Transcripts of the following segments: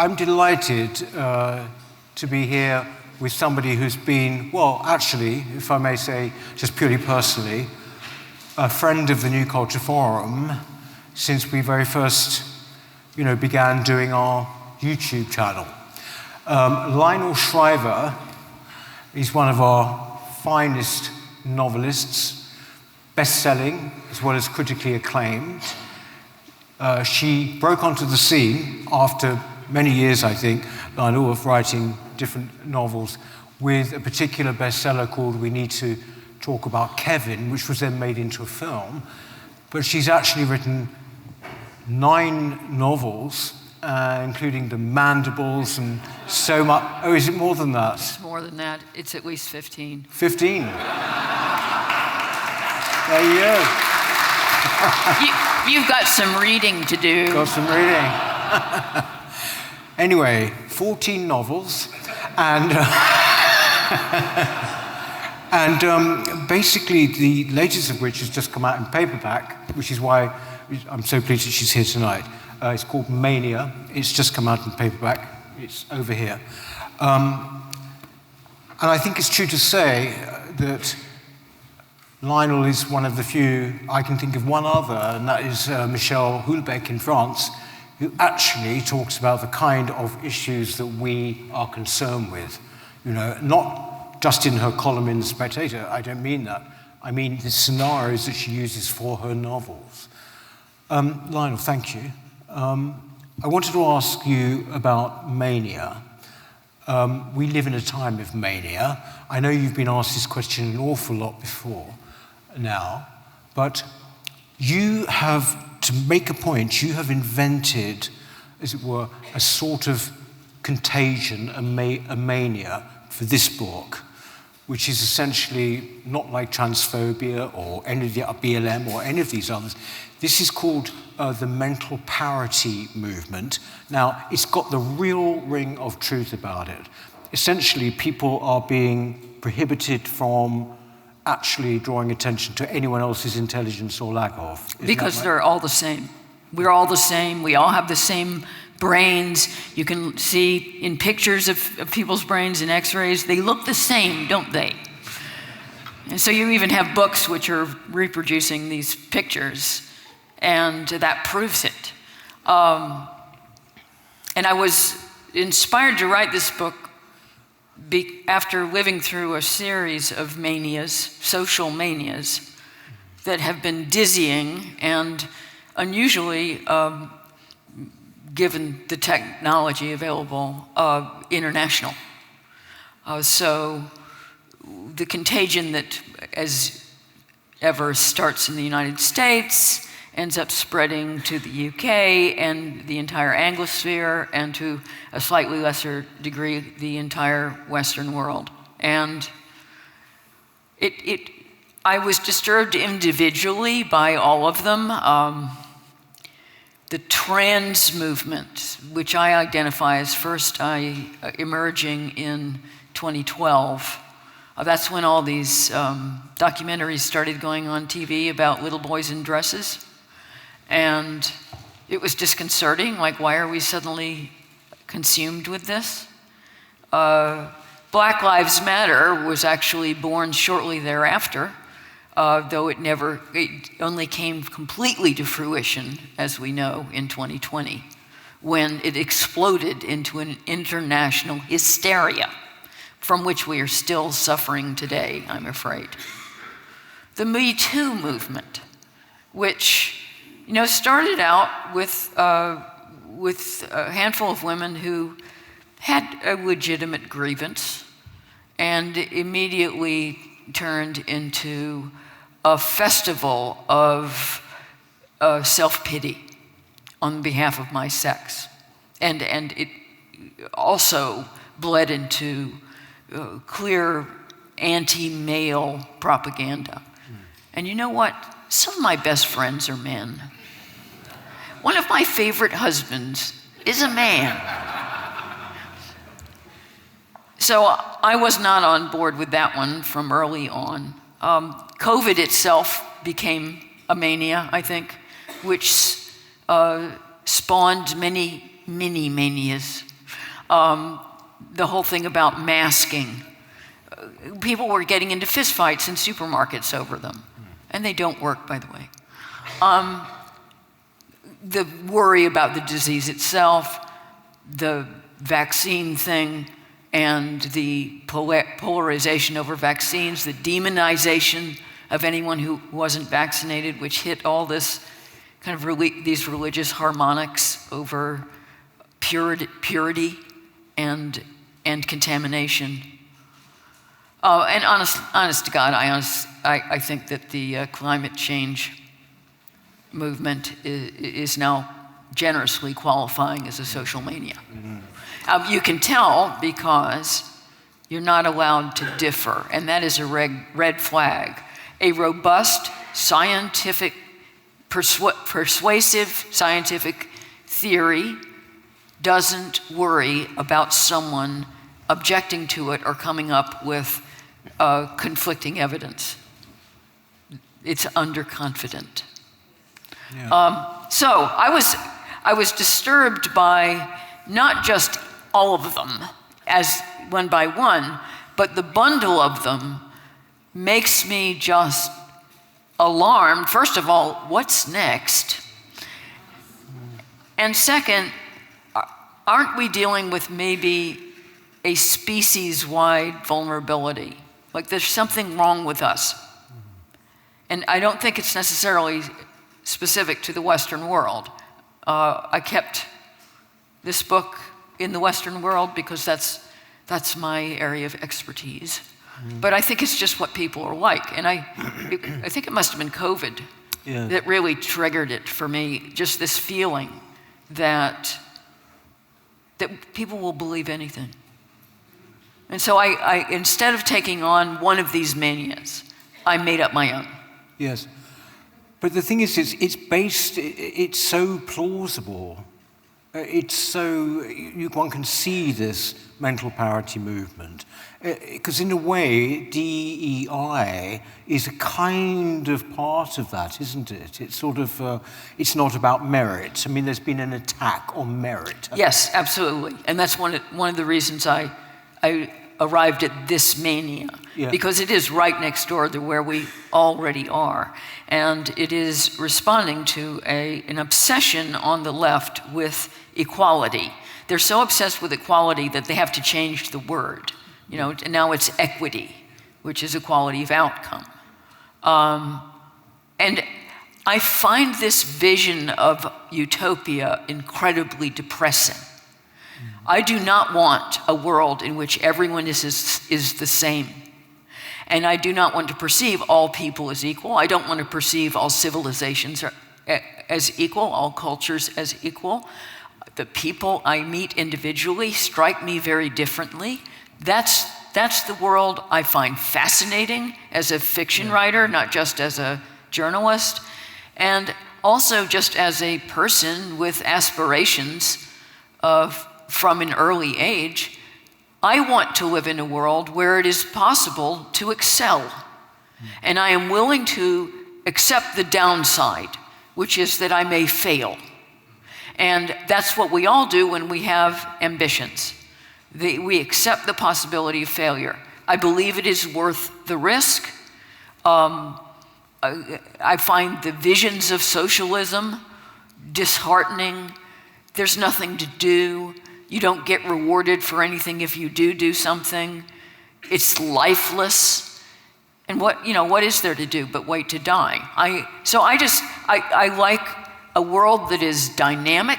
I'm delighted to be here with somebody who's been, well, actually, if I may say, just purely personally, a friend of the New Culture Forum since we very first, began doing our YouTube channel. Lionel Shriver is one of our finest novelists, best-selling as well as critically acclaimed. She broke onto the scene after many years, I think, Lionel, of writing different novels with a particular bestseller called We Need to Talk About Kevin, which was then made into a film. But she's actually written 9 novels, including The Mandibles and so much. Oh, is it more than that? It's more than that. It's at least 15. 15. There you go. You've got some reading to do. Got some reading. Anyway, 14 novels, and basically the latest of which has just come out in paperback, which is why I'm so pleased that she's here tonight. It's called MANIA. It's just come out in paperback. It's over here. And I think it's true to say that Lionel is one of the few, I can think of one other, and that is Michel Houellebecq in France, who actually talks about the kind of issues that we are concerned with. Not just in her column in The Spectator, I don't mean that. I mean the scenarios that she uses for her novels. Lionel, thank you. I wanted to ask you about mania. We live in a time of mania. I know you've been asked this question an awful lot before now, but you have, to make a point, you have invented, as it were, a sort of contagion, a mania for this book, which is essentially not like transphobia or any of the BLM or any of these others. This is called the mental parity movement. Now, it's got the real ring of truth about it. Essentially, people are being prohibited from actually drawing attention to anyone else's intelligence or lack of. Because they're all the same. We're all the same. We all have the same brains. You can see in pictures of people's brains in x-rays, they look the same, don't they? And so you even have books which are reproducing these pictures, and that proves it. And I was inspired to write this book after living through a series of manias, social manias, that have been dizzying and unusually, given the technology available, international. So the contagion that, as ever, starts in the United States, ends up spreading to the UK and the entire Anglosphere, and to a slightly lesser degree, the entire Western world. And I was disturbed individually by all of them. The trans movement, which I identify as first emerging in 2012, that's when all these documentaries started going on TV about little boys in dresses. And it was disconcerting, like, why are we suddenly consumed with this? Black Lives Matter was actually born shortly thereafter, though it only came completely to fruition, as we know, in 2020, when it exploded into an international hysteria, from which we are still suffering today, I'm afraid. The Me Too movement, which started out with a handful of women who had a legitimate grievance and immediately turned into a festival of self-pity on behalf of my sex. And it also bled into clear anti-male propaganda. And you know what? Some of my best friends are men. One of my favorite husbands is a man. So I was not on board with that one from early on. COVID itself became a mania, I think, which spawned many mini manias The whole thing about masking. People were getting into fistfights in supermarkets over them. And they don't work, by the way. The worry about the disease itself, the vaccine thing, and the polarization over vaccines, the demonization of anyone who wasn't vaccinated, which hit all this kind of these religious harmonics over purity and contamination. And honest to God, I think that the climate change movement is now generously qualifying as a social mania. Mm-hmm. You can tell because you're not allowed to differ, and that is a red flag. A robust, scientific, persuasive scientific theory doesn't worry about someone objecting to it or coming up with conflicting evidence. It's underconfident. Yeah. So I was disturbed by not just all of them as one by one, but the bundle of them makes me just alarmed. First of all, what's next? And second, aren't we dealing with maybe a species-wide vulnerability? Like there's something wrong with us. And I don't think it's necessarily specific to the Western world. I kept this book in the Western world because that's my area of expertise. But I think it's just what people are like. And I think it must have been COVID that really triggered it for me, just this feeling that people will believe anything. And so I instead of taking on one of these manias, I made up my own. Yes. But the thing is, it's so plausible. One can see this mental parity movement. Because in a way, DEI is a kind of part of that, isn't it? It's sort of, it's not about merit. I mean, there's been an attack on merit. Yes, absolutely. And that's one of the reasons I arrived at this mania, because it is right next door to where we already are. And it is responding to an obsession on the left with equality. They're so obsessed with equality that they have to change the word. And now it's equity, which is equality of outcome. And I find this vision of utopia incredibly depressing. I do not want a world in which everyone is the same. And I do not want to perceive all people as equal. I don't want to perceive all civilizations as equal, all cultures as equal. The people I meet individually strike me very differently. That's the world I find fascinating as a fiction writer, not just as a journalist, and also just as a person with aspirations from an early age. I want to live in a world where it is possible to excel. And I am willing to accept the downside, which is that I may fail. And that's what we all do when we have ambitions. We accept the possibility of failure. I believe it is worth the risk. I find the visions of socialism disheartening. There's nothing to do. You don't get rewarded for anything if you do something. It's lifeless. And what is there to do but wait to die? I like a world that is dynamic,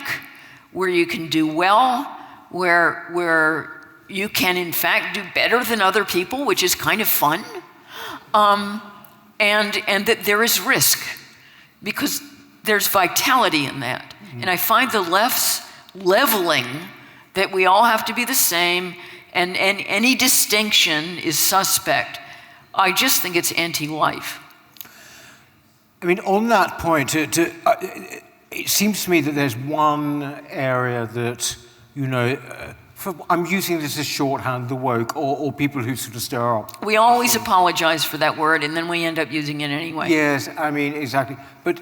where you can do well, where you can in fact do better than other people, which is kind of fun, and that there is risk, because there's vitality in that. And I find the left's leveling that we all have to be the same, and any distinction is suspect. I just think it's anti-life. I mean, on that point, it seems to me that there's one area that, I'm using this as shorthand, the woke, or people who sort of stir up. We always apologize for that word, and then we end up using it anyway. Yes, I mean, exactly. But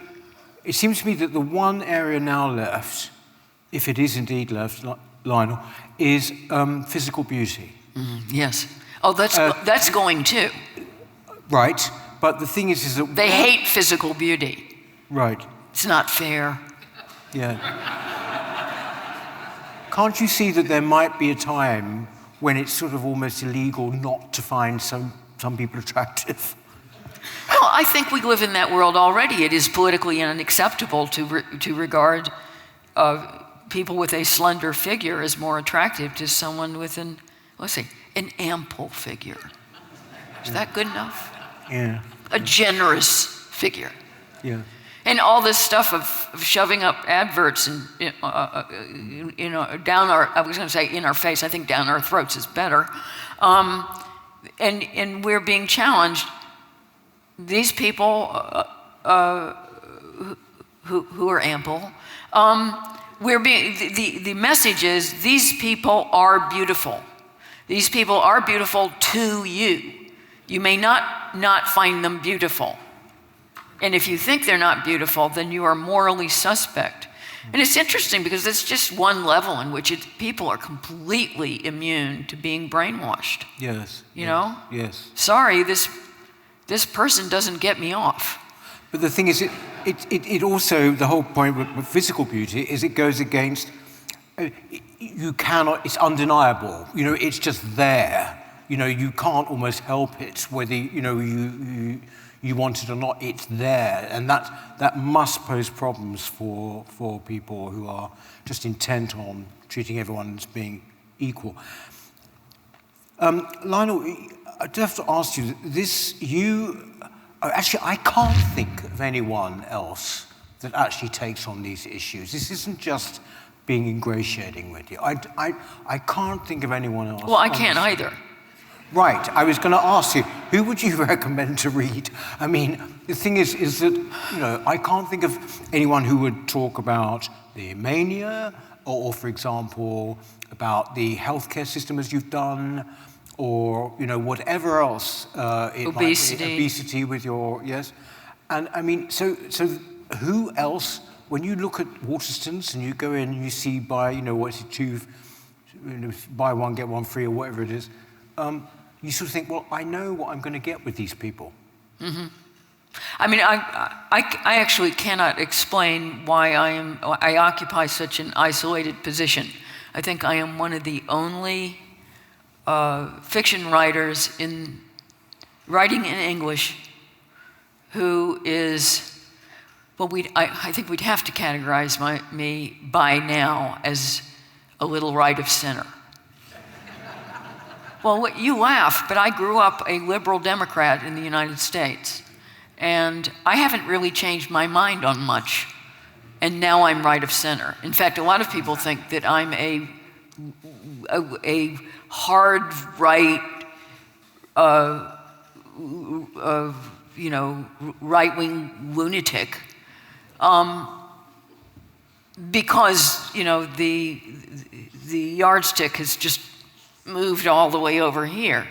it seems to me that the one area now left, if it is indeed left, Lionel, is physical beauty. Yes. Oh, that's going too. Right, but the thing is that... They hate physical beauty. Right. It's not fair. Yeah. Can't you see that there might be a time when it's sort of almost illegal not to find some people attractive? Well, I think we live in that world already. It is politically unacceptable to regard people with a slender figure as more attractive to someone with an ample figure. Is that good enough? Yeah. A generous figure. Yeah. And all this stuff of shoving up adverts and down our, I was going to say in our face, I think down our throats is better. And we're being challenged. These people who are ample, the message is these people are beautiful. These people are beautiful to you. You may not find them beautiful. And if you think they're not beautiful, then you are morally suspect. And it's interesting because it's just one level in which people are completely immune to being brainwashed. Yes. You know? Yes. Sorry, this person doesn't get me off. But the thing is, it also, the whole point with physical beauty is it goes against, you cannot, it's undeniable. You know, it's just there. You know, you can't almost help it, whether, you know, you want it or not, it's there. And that must pose problems for people who are just intent on treating everyone as being equal. Lionel, I do have to ask you, actually, I can't think of anyone else that actually takes on these issues. This isn't just being ingratiating with you. I can't think of anyone else. Well, I can't either. Right, I was going to ask you, who would you recommend to read? I mean, the thing is that, you know, I can't think of anyone who would talk about the MANIA, or for example, about the healthcare system as you've done, or, you know, whatever else it obesity. Might be. Obesity with your, yes. And I mean, so who else, when you look at Waterstones and you go in and you see buy one, get one free or whatever it is, you sort of think, well, I know what I'm going to get with these people. Mm-hmm. I mean, I actually cannot explain why I occupy such an isolated position. I think I am one of the only fiction writers writing in English who is, well, I think we'd have to categorize me by now as a little right of center. Well, you laugh, but I grew up a liberal Democrat in the United States, and I haven't really changed my mind on much, and now I'm right of center. In fact, a lot of people think that I'm a hard right, right-wing lunatic, because the yardstick has just moved all the way over here.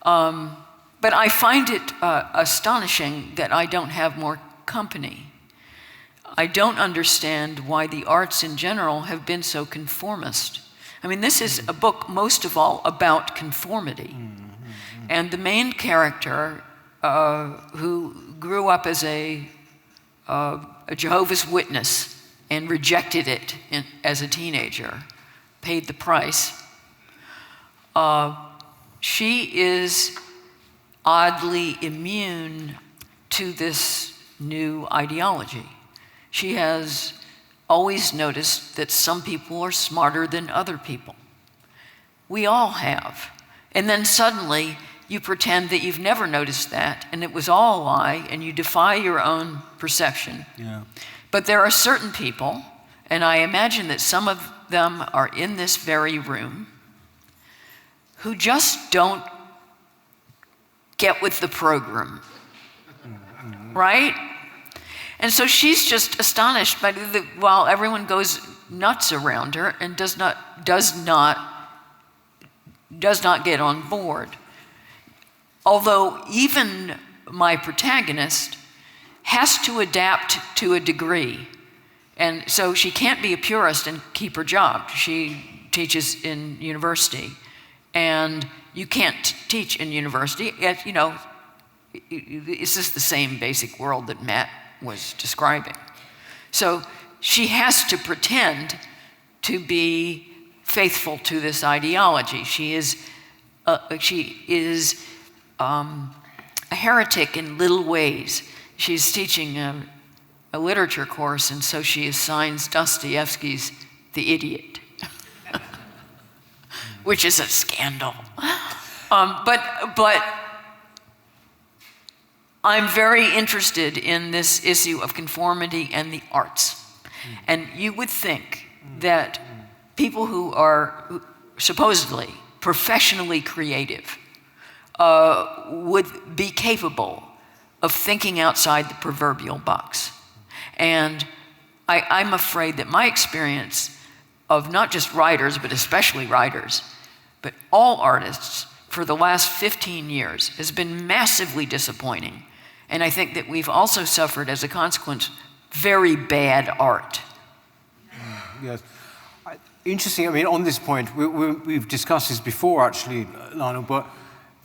But I find it astonishing that I don't have more company. I don't understand why the arts in general have been so conformist. I mean, this is a book most of all about conformity. And the main character, who grew up as a Jehovah's Witness and rejected it as a teenager, paid the price. She is oddly immune to this new ideology. She has always noticed that some people are smarter than other people. We all have. And then suddenly you pretend that you've never noticed that and it was all a lie and you defy your own perception. Yeah. But there are certain people, and I imagine that some of them are in this very room, who just don't get with the program, right? And so she's just astonished by while everyone goes nuts around her and does not get on board. Although even my protagonist has to adapt to a degree. And so she can't be a purist and keep her job. She teaches in university. And you can't teach in university. You know, it's just the same basic world that Matt was describing. So she has to pretend to be faithful to this ideology. She is a heretic in little ways. She's teaching a literature course, and so she assigns Dostoevsky's The Idiot, which is a scandal. But I'm very interested in this issue of conformity and the arts. And you would think that people who are supposedly professionally creative would be capable of thinking outside the proverbial box. And I'm afraid that my experience of not just writers, but especially writers, but all artists for the last 15 years has been massively disappointing. And I think that we've also suffered, as a consequence, very bad art. Yes. Interesting, I mean, on this point, we've discussed this before, actually, Lionel, but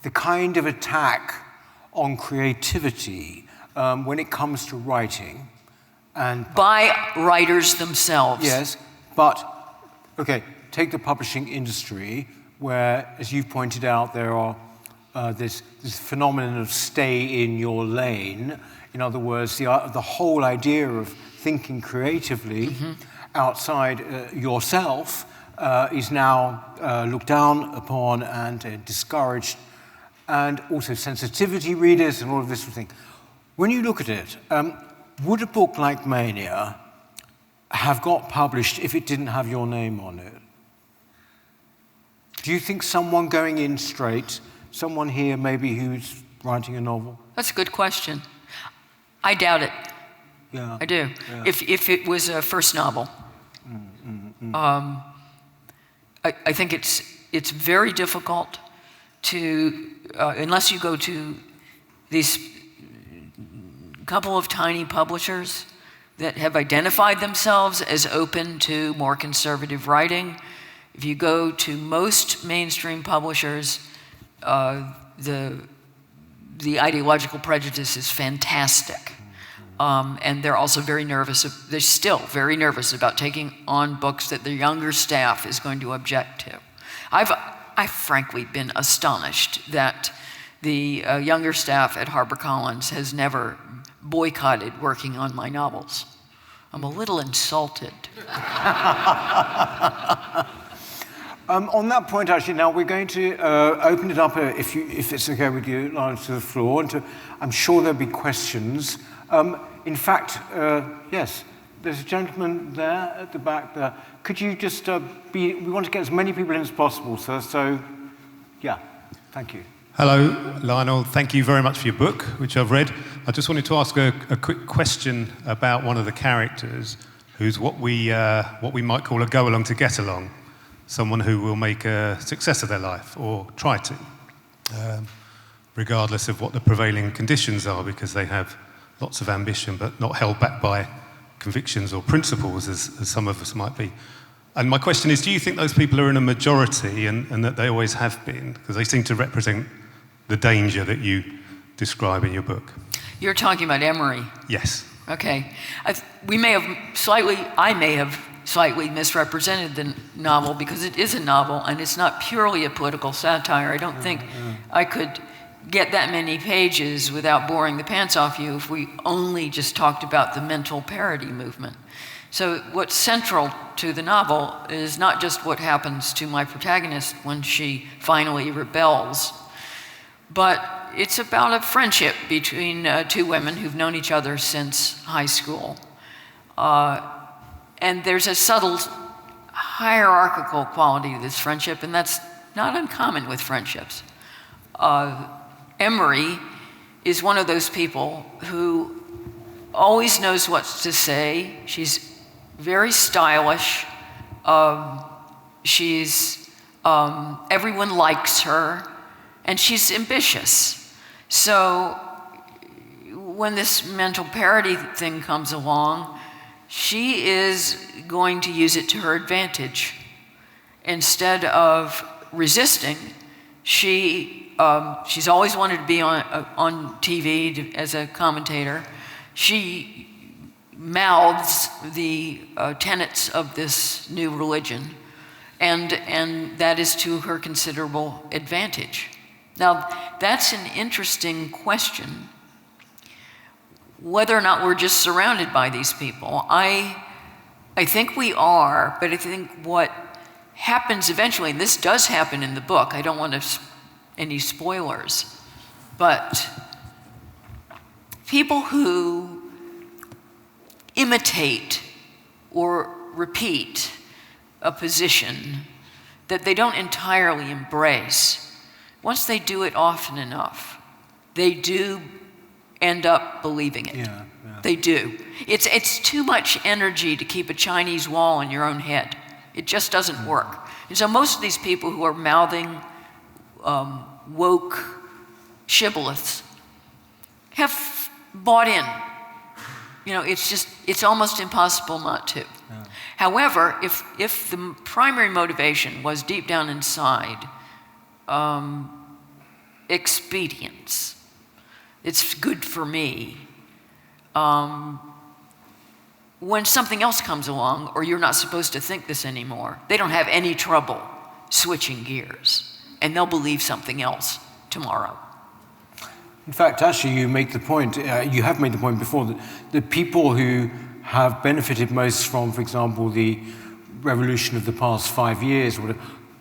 the kind of attack on creativity when it comes to writing, and by writers themselves. Yes, but, okay, take the publishing industry, where, as you pointed out, there are this phenomenon of stay in your lane. In other words, the whole idea of thinking creatively outside yourself is now looked down upon and discouraged, and also sensitivity readers and all of this sort of thing. When you look at it, would a book like Mania have got published if it didn't have your name on it? Do you think someone going in straight, someone here maybe who's writing a novel? That's a good question. I doubt it. Yeah. I do. Yeah. If it was a first novel. I think it's very difficult to, unless you go to these couple of tiny publishers that have identified themselves as open to more conservative writing. If you go to most mainstream publishers, the ideological prejudice is fantastic. And they're also very nervous, they're still very nervous about taking on books that their younger staff is going to object to. I've frankly been astonished that the younger staff at HarperCollins has never boycotted working on my novels. I'm a little insulted. On that point, actually, now we're going to open it up, if it's okay with you, Lionel, to the floor. And I'm sure there'll be questions. In fact, yes, there's a gentleman there at the back there. Could you just we want to get as many people in as possible, sir. So, yeah, thank you. Hello, Lionel. Thank you very much for your book, which I've read. I just wanted to ask a quick question about one of the characters, who's what we might call a go-along to get along, someone who will make a success of their life, or try to, regardless of what the prevailing conditions are, because they have lots of ambition, but not held back by convictions or principles, as some of us might be. And my question is, do you think those people are in a majority, and that they always have been? Because they seem to represent the danger that you describe in your book. You're talking about Emery. Yes. Okay. I may have slightly misrepresented the novel, because it is a novel and it's not purely a political satire. I don't think I could get that many pages without boring the pants off you if we only just talked about the mental parody movement. So what's central to the novel is not just what happens to my protagonist when she finally rebels, but it's about a friendship between two women who've known each other since high school. And there's a subtle hierarchical quality to this friendship, and that's not uncommon with friendships. Emery is one of those people who always knows what to say. She's very stylish. Everyone likes her, and she's ambitious. So when this mental parody thing comes along, she is going to use it to her advantage. instead of resisting, she's always wanted to be on TV as a commentator. She mouths the tenets of this new religion, and that is to her considerable advantage. Now, that's an interesting question, whether or not we're just surrounded by these people. I think we are, but I think what happens eventually, and this does happen in the book, I don't want any spoilers, but people who imitate or repeat a position that they don't entirely embrace, once they do it often enough, they do end up believing it. Yeah. They do. It's too much energy to keep a Chinese wall in your own head. It just doesn't work. And so most of these people who are mouthing woke shibboleths have bought in. You know, it's almost impossible not to. Yeah. However, if the primary motivation was deep down inside expedience, it's good for me, when something else comes along, or you're not supposed to think this anymore, they don't have any trouble switching gears, and they'll believe something else tomorrow. In fact, actually, you make the point, you have made the point before, that the people who have benefited most from, for example, the revolution of the past 5 years,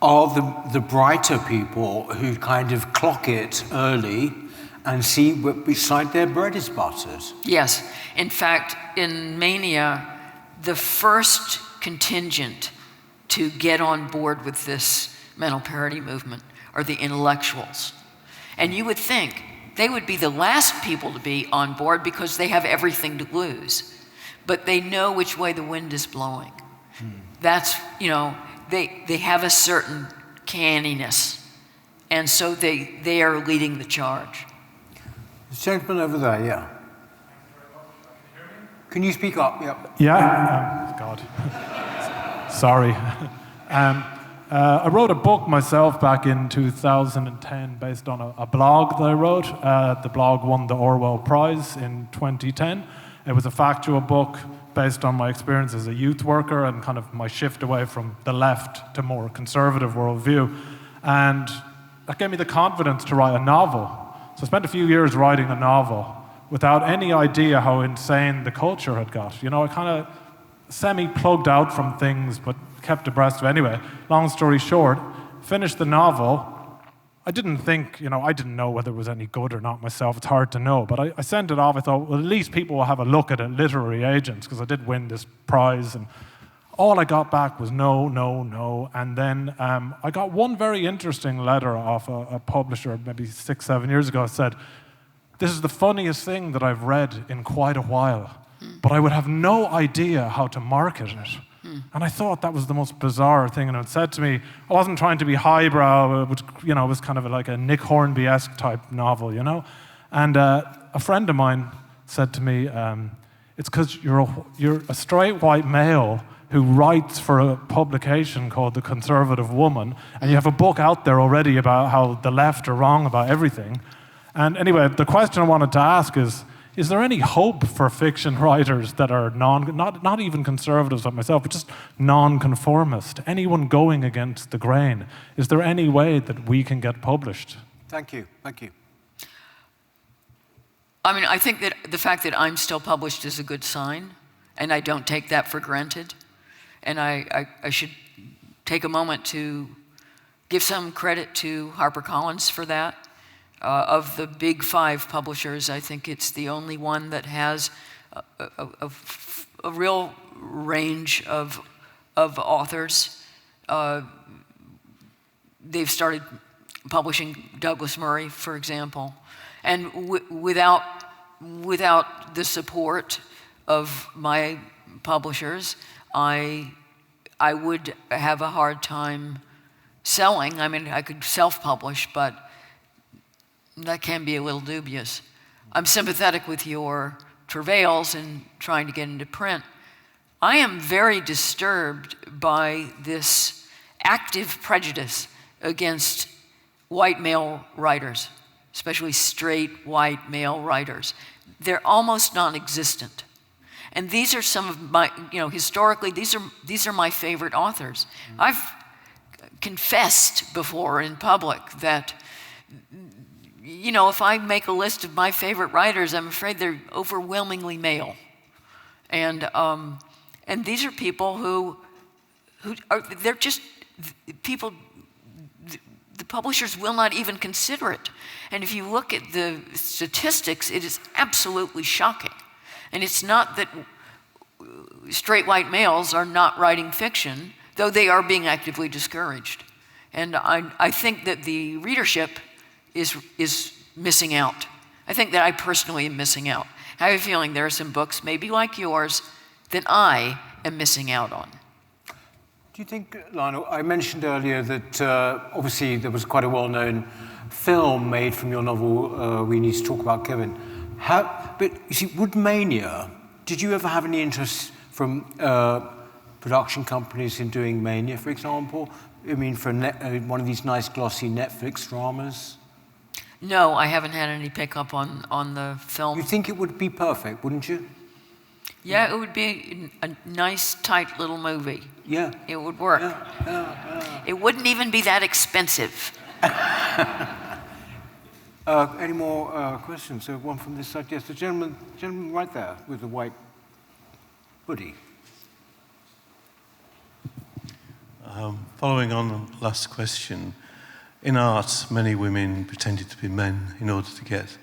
are the brighter people who kind of clock it early and see which side their bread is buttered. Yes. In fact, in MANIA, the first contingent to get on board with this mental parity movement are the intellectuals. And you would think they would be the last people to be on board because they have everything to lose. But they know which way the wind is blowing. That's, you know, they have a certain canniness. And so they are leading the charge. The gentleman over there, yeah. Can you speak up? Yep. Yeah. God. Sorry. I wrote a book myself back in 2010 based on a blog that I wrote. The blog won the Orwell Prize in 2010. It was a factual book based on my experience as a youth worker and kind of my shift away from the left to more conservative worldview. And that gave me the confidence to write a novel. So I spent a few years writing a novel without any idea how insane the culture had got. You know, I kind of semi-plugged out from things, but kept abreast of it. Anyway, long story short, finished the novel. I didn't think, you know, I didn't know whether it was any good or not myself. It's hard to know. But I sent it off. I thought, well, at least people will have a look at it, literary agents, because I did win this prize. And all I got back was no, no, no. And then I got one very interesting letter off a publisher maybe 6-7 years ago. It said, this is the funniest thing that I've read in quite a while, but I would have no idea how to market it. And I thought that was the most bizarre thing. And it said to me, I wasn't trying to be highbrow, but, you know, it was kind of like a Nick Hornby-esque type novel, you know? And a friend of mine said to me, it's because you're a straight white male who writes for a publication called The Conservative Woman, and you have a book out there already about how the left are wrong about everything. And anyway, the question I wanted to ask is there any hope for fiction writers that are not even conservatives like myself, but just non-conformist, anyone going against the grain? Is there any way that we can get published? Thank you. I mean, I think that the fact that I'm still published is a good sign, and I don't take that for granted. And I should take a moment to give some credit to HarperCollins for that. Of the big 5 publishers, I think it's the only one that has a real range of authors. They've started publishing Douglas Murray, for example. And without the support of my publishers, I would have a hard time selling. I mean, I could self-publish, but that can be a little dubious. I'm sympathetic with your travails in trying to get into print. I am very disturbed by this active prejudice against white male writers, especially straight white male writers. They're almost non-existent. And these are some of my, historically, these are my favorite authors. I've confessed before in public that, if I make a list of my favorite writers, I'm afraid they're overwhelmingly male. And these are people who they're just people. The publishers will not even consider it. And if you look at the statistics, it is absolutely shocking. And it's not that straight white males are not writing fiction, though they are being actively discouraged. And I think that the readership is missing out. I think that I personally am missing out. I have a feeling there are some books, maybe like yours, that I am missing out on. Do you think, Lionel, I mentioned earlier that obviously there was quite a well-known film made from your novel, We Need to Talk About Kevin. But you see, would MANIA, did you ever have any interest from production companies in doing MANIA, for example? I mean, for one of these nice glossy Netflix dramas? No, I haven't had any pickup on the film. You think it would be perfect, wouldn't you? Yeah, it would be a nice, tight little movie. Yeah. It would work. Yeah. It wouldn't even be that expensive. Any more questions? One from this side. Yes, the gentleman right there with the white hoodie. Following on the last question, in art, many women pretended to be men in order to get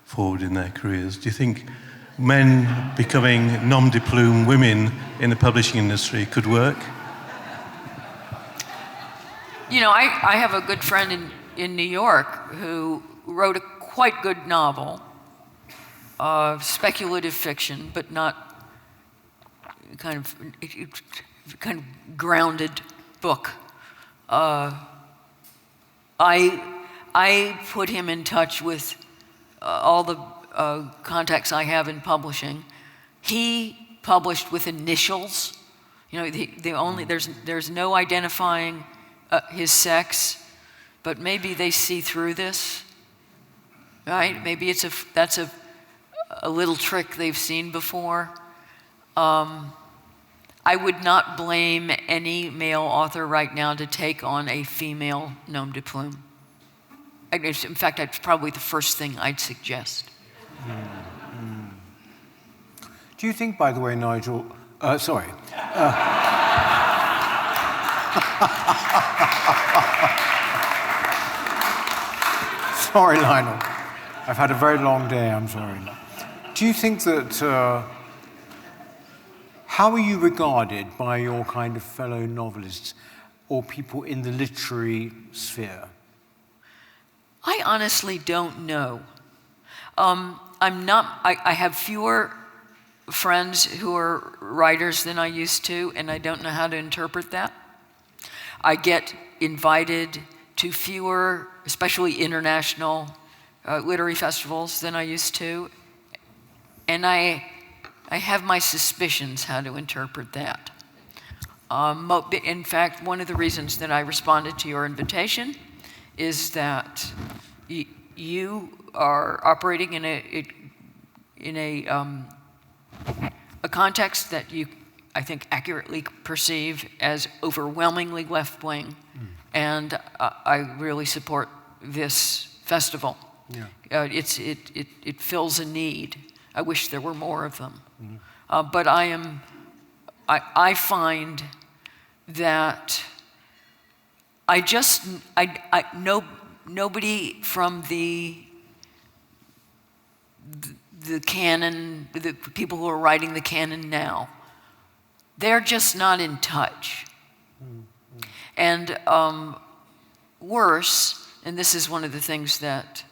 forward in their careers. Do you think men becoming nom de plume women in the publishing industry could work? I have a good friend in New York who wrote a quite good novel of speculative fiction, but not kind of grounded book. I put him in touch with all the contacts I have in publishing. He published with initials. There's no identifying his sex, but maybe they see through this, right? Maybe that's a little trick they've seen before. I would not blame any male author right now to take on a female nom de plume. In fact, that's probably the first thing I'd suggest. Do you think, by the way, Nigel, sorry. Sorry, Lionel. I've had a very long day, I'm sorry. Do you think that, how are you regarded by your kind of fellow novelists or people in the literary sphere? I honestly don't know. I have fewer friends who are writers than I used to, and I don't know how to interpret that. I get invited to fewer, especially international literary festivals than I used to, and I have my suspicions how to interpret that. In fact, one of the reasons that I responded to your invitation is that you are operating in a context that you, I think, accurately perceive as overwhelmingly left-wing, and I really support this festival. Yeah. It fills a need. I wish there were more of them. But I find that nobody from the canon, the people who are writing the canon now, they're just not in touch. And worse, and this is one of the things that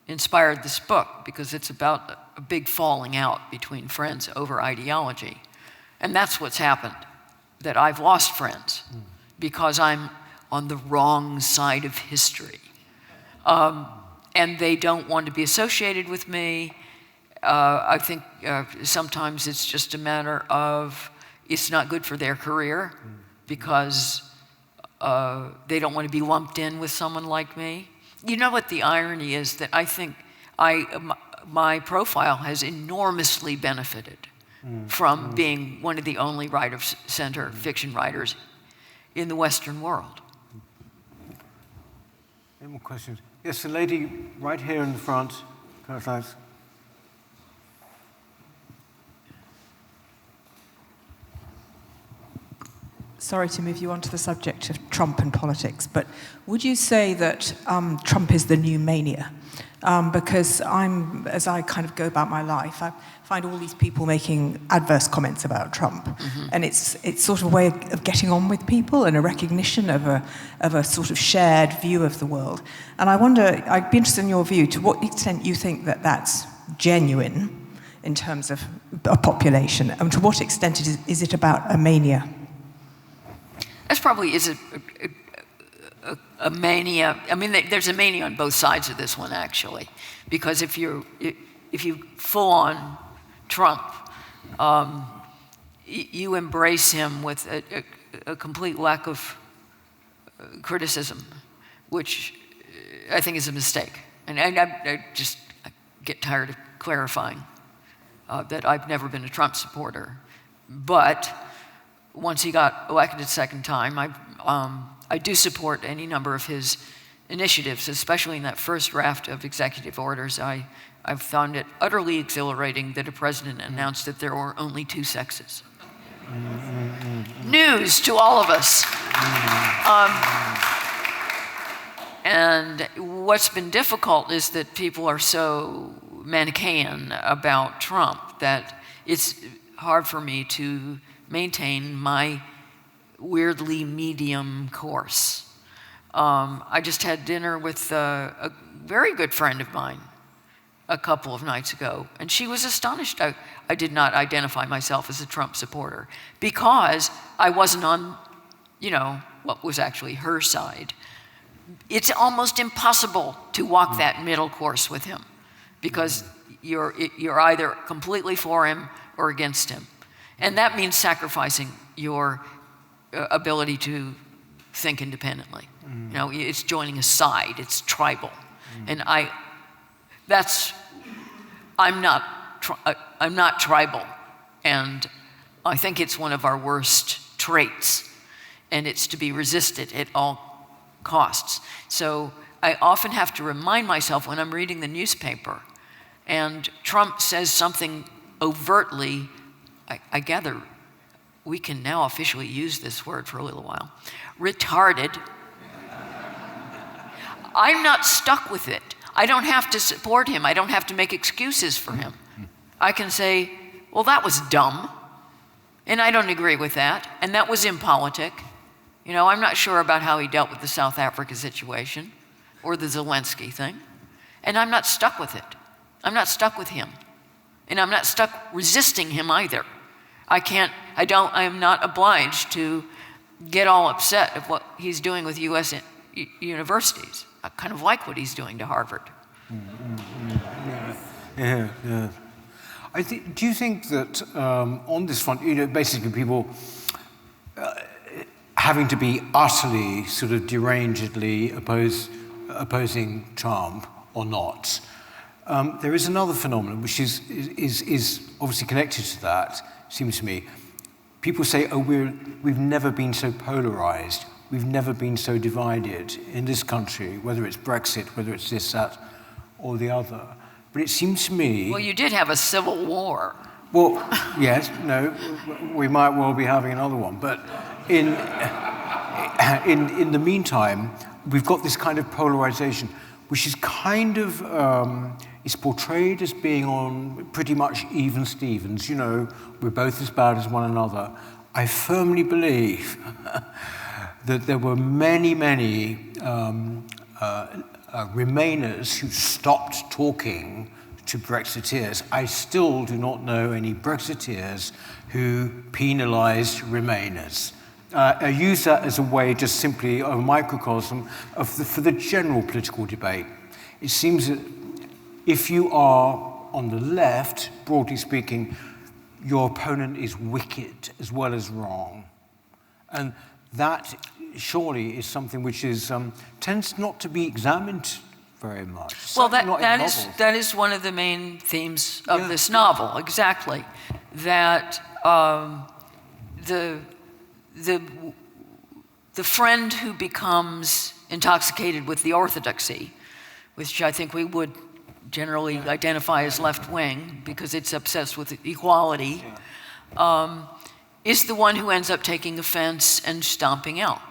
inspired this book, because it's about a big falling out between friends over ideology. And that's what's happened, that I've lost friends because I'm on the wrong side of history. And they don't want to be associated with me. I think sometimes it's just a matter of it's not good for their career because they don't want to be lumped in with someone like me. You know what the irony is? That I think my profile has enormously benefited from being one of the only right-of-center fiction writers in the Western world. Any more questions? Yes, the lady right here in the front. Thanks. Sorry to move you on to the subject of Trump and politics, but would you say that Trump is the new mania? Because as I kind of go about my life, I find all these people making adverse comments about Trump, and it's sort of a way of getting on with people and a recognition of a sort of shared view of the world. And I wonder, I'd be interested in your view, to what extent you think that that's genuine in terms of a population, and to what extent is it about a mania? That's probably is a mania. I mean, there's a mania on both sides of this one, actually, because if you full on Trump, you embrace him with a complete lack of criticism, which I think is a mistake. And I just get tired of clarifying that I've never been a Trump supporter, but once he got elected a second time, I do support any number of his initiatives, especially in that first draft of executive orders. I've found it utterly exhilarating that a president announced that there were only two sexes. News to all of us. And what's been difficult is that people are so Manichaean about Trump that it's hard for me to maintain my weirdly medium course. I just had dinner with a very good friend of mine a couple of nights ago, and she was astonished. I did not identify myself as a Trump supporter because I wasn't on, what was actually her side. It's almost impossible to walk that middle course with him because you're either completely for him or against him. And that means sacrificing your ability to think independently. It's joining a side, it's tribal. And I'm not tribal. And I think it's one of our worst traits. And it's to be resisted at all costs. So I often have to remind myself when I'm reading the newspaper and Trump says something overtly, I gather we can now officially use this word for a little while, retarded. I'm not stuck with it. I don't have to support him. I don't have to make excuses for him. I can say, well, that was dumb, and I don't agree with that, and that was impolitic. I'm not sure about how he dealt with the South Africa situation or the Zelensky thing, and I'm not stuck with it. I'm not stuck with him, and I'm not stuck resisting him either. I am not obliged to get all upset at what he's doing with U.S. universities. I kind of like what he's doing to Harvard. Yeah. Do you think that on this front, basically people having to be utterly sort of derangedly opposing Trump or not, there is another phenomenon which is obviously connected to that, seems to me. People say, we've never been so polarized, we've never been so divided in this country, whether it's Brexit, whether it's this, that, or the other. But it seems to me... Well, you did have a civil war. Well, yes, no, we might well be having another one. But in the meantime, we've got this kind of polarization, which is kind of... is portrayed as being on pretty much even Stevens. We're both as bad as one another. I firmly believe that there were many Remainers who stopped talking to Brexiteers. I still do not know any Brexiteers who penalized Remainers. I use that as a way, just simply a microcosm for the general political debate. It seems that if you are on the left, broadly speaking, your opponent is wicked as well as wrong. And that surely is something which is tends not to be examined very much. Well, Certainly not in novels. that is one of the main themes of this novel, exactly. That the friend who becomes intoxicated with the orthodoxy, which I think we would generally identify as left-wing because it's obsessed with equality, is the one who ends up taking offense and stomping out.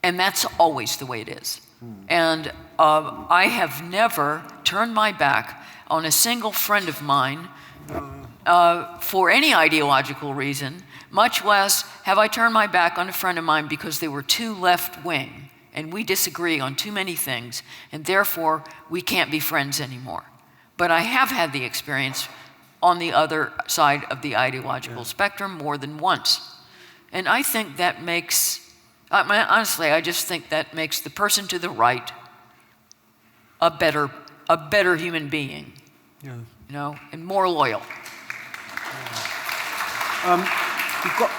And that's always the way it is. And I have never turned my back on a single friend of mine for any ideological reason, much less have I turned my back on a friend of mine because they were too left-wing and we disagree on too many things, and therefore we can't be friends anymore. But I have had the experience on the other side of the ideological spectrum more than once. And I think that makes, honestly, I just think that makes the person to the right a better human being, you know, and more loyal. We've got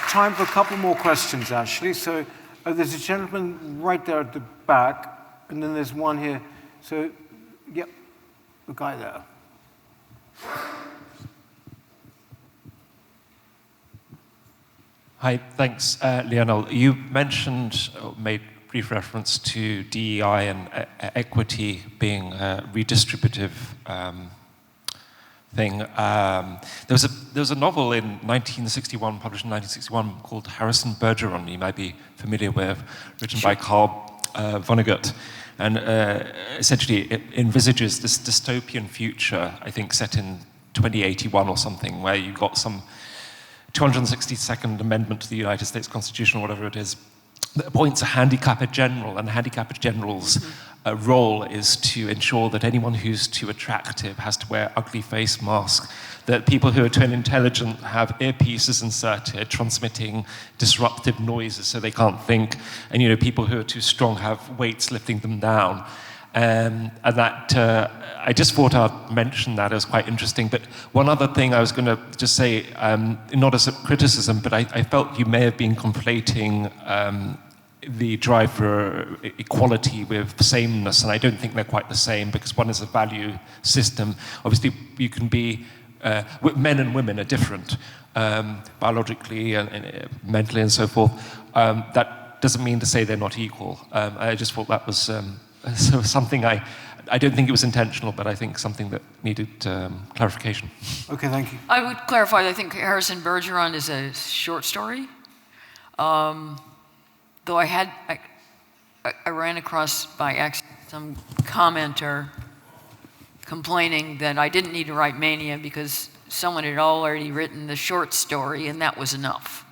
time for a couple more questions, actually. So there's a gentleman right there at the back, and then there's one here. So, yep, the guy there. Hi, thanks, Lionel. You mentioned, or made brief reference to DEI and equity being a redistributive thing. There was a novel in 1961, published in 1961, called Harrison Bergeron, you might be familiar with, written by Carl Vonnegut. And essentially it envisages this dystopian future, I think set in 2081 or something, where you've got some 262nd Amendment to the United States Constitution, or whatever it is, that appoints a handicapped general, and the handicapped general's role is to ensure that anyone who's too attractive has to wear ugly face masks, that people who are too intelligent have earpieces inserted, transmitting disruptive noises so they can't think, and people who are too strong have weights lifting them down. And that, I just thought I'd mention that as quite interesting. But one other thing I was going to just say, not as a criticism, but I felt you may have been conflating the drive for equality with sameness, and I don't think they're quite the same, because one is a value system. Obviously, you can be, men and women are different, biologically and mentally and so forth. That doesn't mean to say they're not equal. I just thought that was something I don't think it was intentional, but I think something that needed clarification. Okay, thank you. I would clarify, I think Harrison Bergeron is a short story. Though I ran across by accident some commenter complaining that I didn't need to write Mania because someone had already written the short story and that was enough.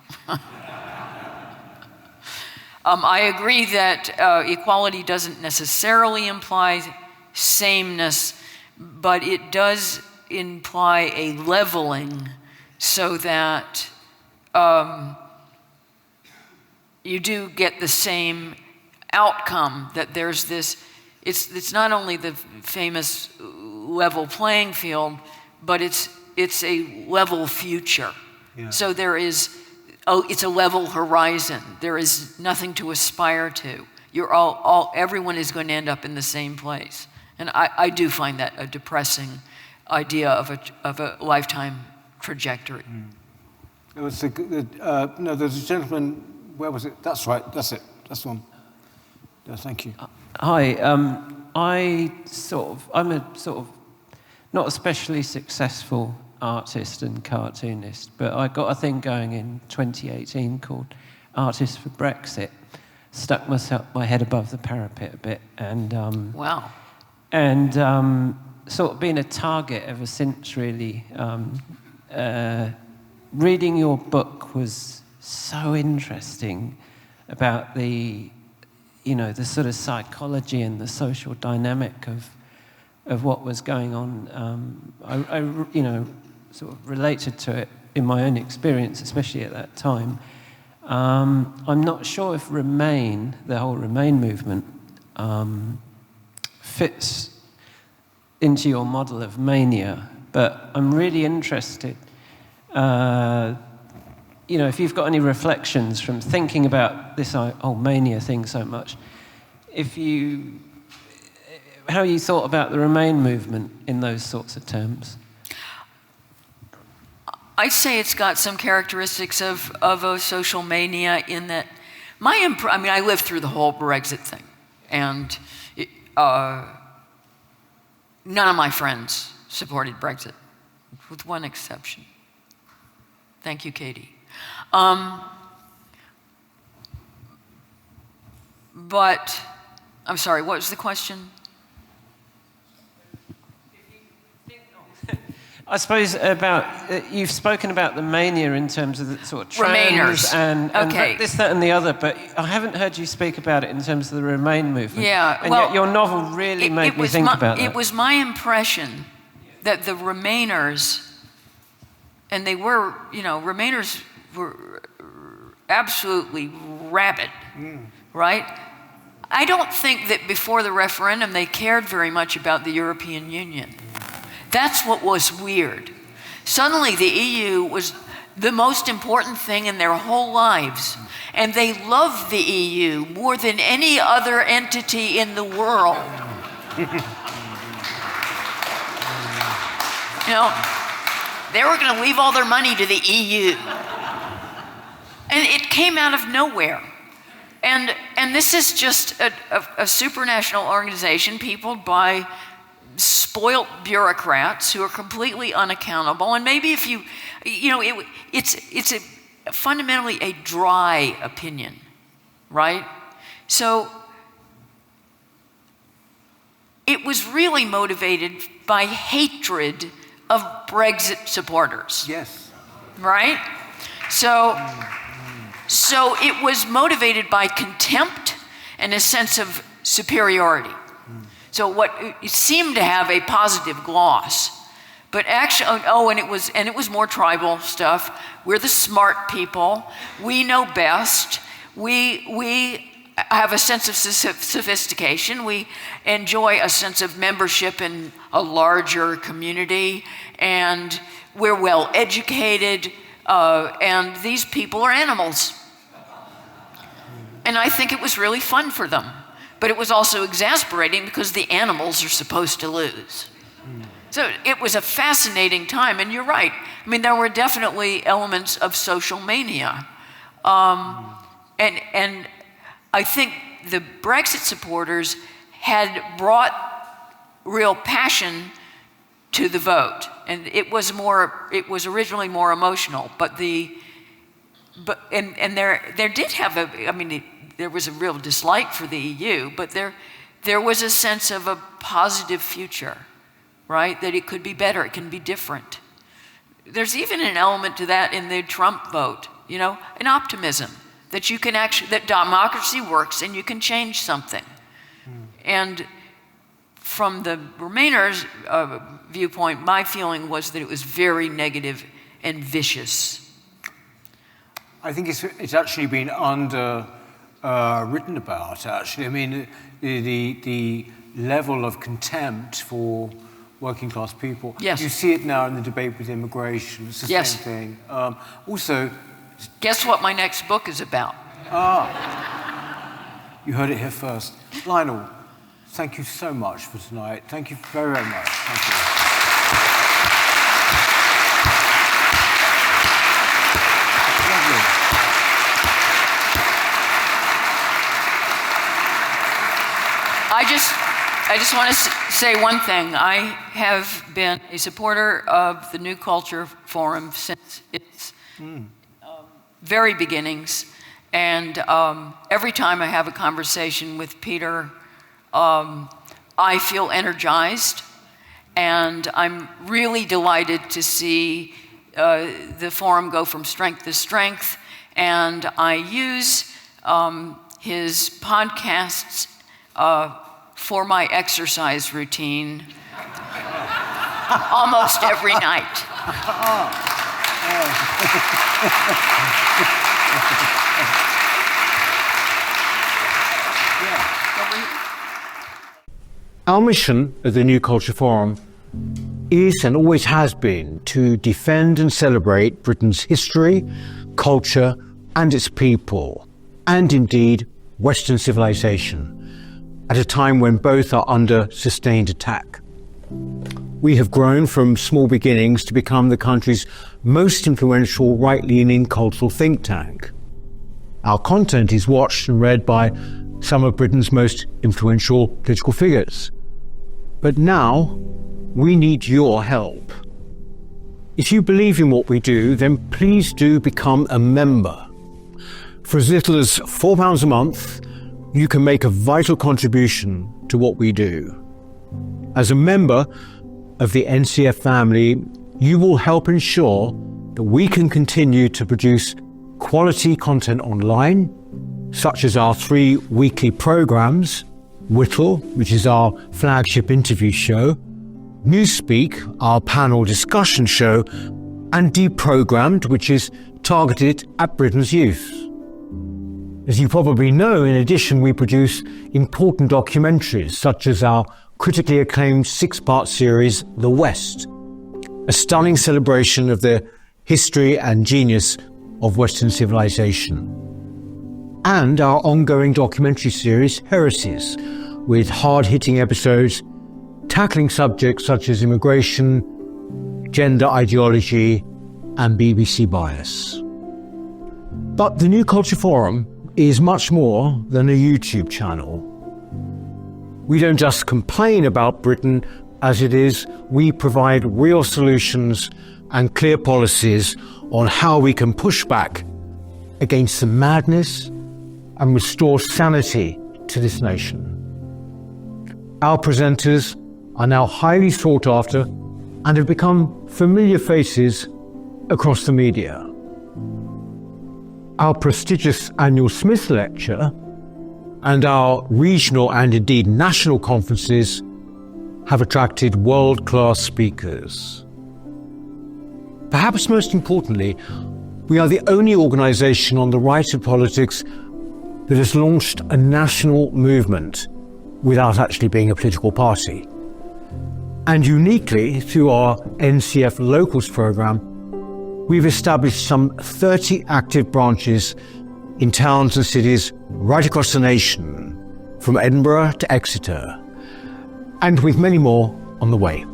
I agree that equality doesn't necessarily imply sameness, but it does imply a leveling so that you do get the same outcome, that there's this, it's not only the famous level playing field, but it's a level future. Yeah. So there is, it's a level horizon. There is nothing to aspire to. You're everyone is going to end up in the same place. And I do find that a depressing idea of a lifetime trajectory. It was no, there's a gentleman. Where was it? That's right. That's it. That's the one. Yeah, thank you. Hi. I'm a sort of not especially successful artist and cartoonist, but I got a thing going in 2018 called Artists for Brexit. Stuck my head above the parapet a bit, and wow. And sort of been a target ever since, really. Reading your book was so interesting about the sort of psychology and the social dynamic of what was going on. I sort of related to it in my own experience, especially at that time. I'm not sure if Remain, the whole Remain movement, fits into your model of Mania, but I'm really interested you know, if you've got any reflections from thinking about this MANIA thing so much, how you thought about the Remain movement in those sorts of terms. I'd say it's got some characteristics of a social mania in that I lived through the whole Brexit thing, and none of my friends supported Brexit, with one exception. Thank you, Katie. But, I'm sorry, what was the question? I suppose you've spoken about the mania in terms of the sort of trends Remainers. and Okay. this, that, and the other, but I haven't heard you speak about it in terms of the Remain movement. Yeah, and well, yet your novel really made me think about that. It was my impression that the Remainers, and they were, Remainers were absolutely rabid, right? I don't think that before the referendum they cared very much about the European Union. That's what was weird. Suddenly the EU was the most important thing in their whole lives, and they loved the EU more than any other entity in the world. They were going to leave all their money to the EU. And it came out of nowhere. And this is just a supranational organization peopled by spoilt bureaucrats who are completely unaccountable. And maybe if it's fundamentally a dry opinion, right? So it was really motivated by hatred of Brexit supporters. Yes. Right? So it was motivated by contempt and a sense of superiority. So it seemed to have a positive gloss, but actually, and it was more tribal stuff. We're the smart people. We know best. We have a sense of sophistication. We enjoy a sense of membership in a larger community, and we're well educated. And these people are animals. And I think it was really fun for them. But it was also exasperating because the animals are supposed to lose. So it was a fascinating time, and you're right. I mean, there were definitely elements of social mania. And I think the Brexit supporters had brought real passion to the vote. And it was originally more emotional, but there did have there was a real dislike for the EU, but there was a sense of a positive future, right? That it could be better, it can be different. There's even an element to that in the Trump vote, an optimism that that democracy works and you can change something. And from the Remainers' viewpoint, my feeling was that it was very negative and vicious. I think it's actually been written about, actually. I mean, the level of contempt for working class people. Yes. You see it now in the debate with immigration. It's the same thing. Also... Guess what my next book is about? You heard it here first. Lionel, thank you so much for tonight. Thank you very, very much. Thank you. Lovely. I just want to say one thing. I have been a supporter of the New Culture Forum since its very beginnings. And every time I have a conversation with Peter, I feel energized. And I'm really delighted to see the forum go from strength to strength. And I use his podcasts for my exercise routine almost every night. Our mission at the New Culture Forum is and always has been to defend and celebrate Britain's history, culture, and its people, and indeed Western civilization, at a time when both are under sustained attack. We have grown from small beginnings to become the country's most influential right-leaning cultural think tank. Our content is watched and read by some of Britain's most influential political figures. But now, we need your help. If you believe in what we do, then please do become a member. For as little as £4 a month, you can make a vital contribution to what we do. As a member of the NCF family, you will help ensure that we can continue to produce quality content online, such as our 3 weekly programs, Whittle, which is our flagship interview show, Newspeak, our panel discussion show, and Deprogrammed, which is targeted at Britain's youth. As you probably know, in addition, we produce important documentaries, such as our critically acclaimed 6-part series, The West, a stunning celebration of the history and genius of Western civilization, and our ongoing documentary series, Heresies, with hard-hitting episodes tackling subjects such as immigration, gender ideology, and BBC bias. But the New Culture Forum is much more than a YouTube channel. We don't just complain about Britain as it is, we provide real solutions and clear policies on how we can push back against the madness and restore sanity to this nation. Our presenters are now highly sought after and have become familiar faces across the media. Our prestigious annual Smith Lecture and our regional and indeed national conferences have attracted world-class speakers. Perhaps most importantly, we are the only organisation on the right of politics that has launched a national movement without actually being a political party. And uniquely, through our NCF Locals programme, we've established some 30 active branches in towns and cities right across the nation, from Edinburgh to Exeter, and with many more on the way.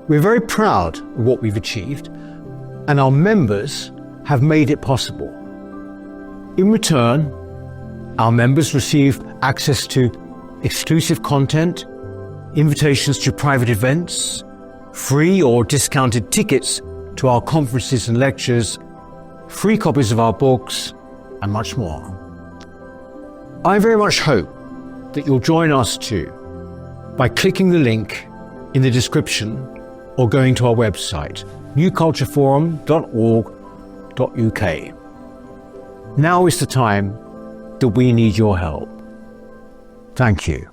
We're very proud of what we've achieved, and our members have made it possible. In return, our members receive access to exclusive content, invitations to private events, free or discounted tickets to our conferences and lectures, free copies of our books, and much more. I very much hope that you'll join us too by clicking the link in the description or going to our website, newcultureforum.org.uk. Now is the time that we need your help. Thank you.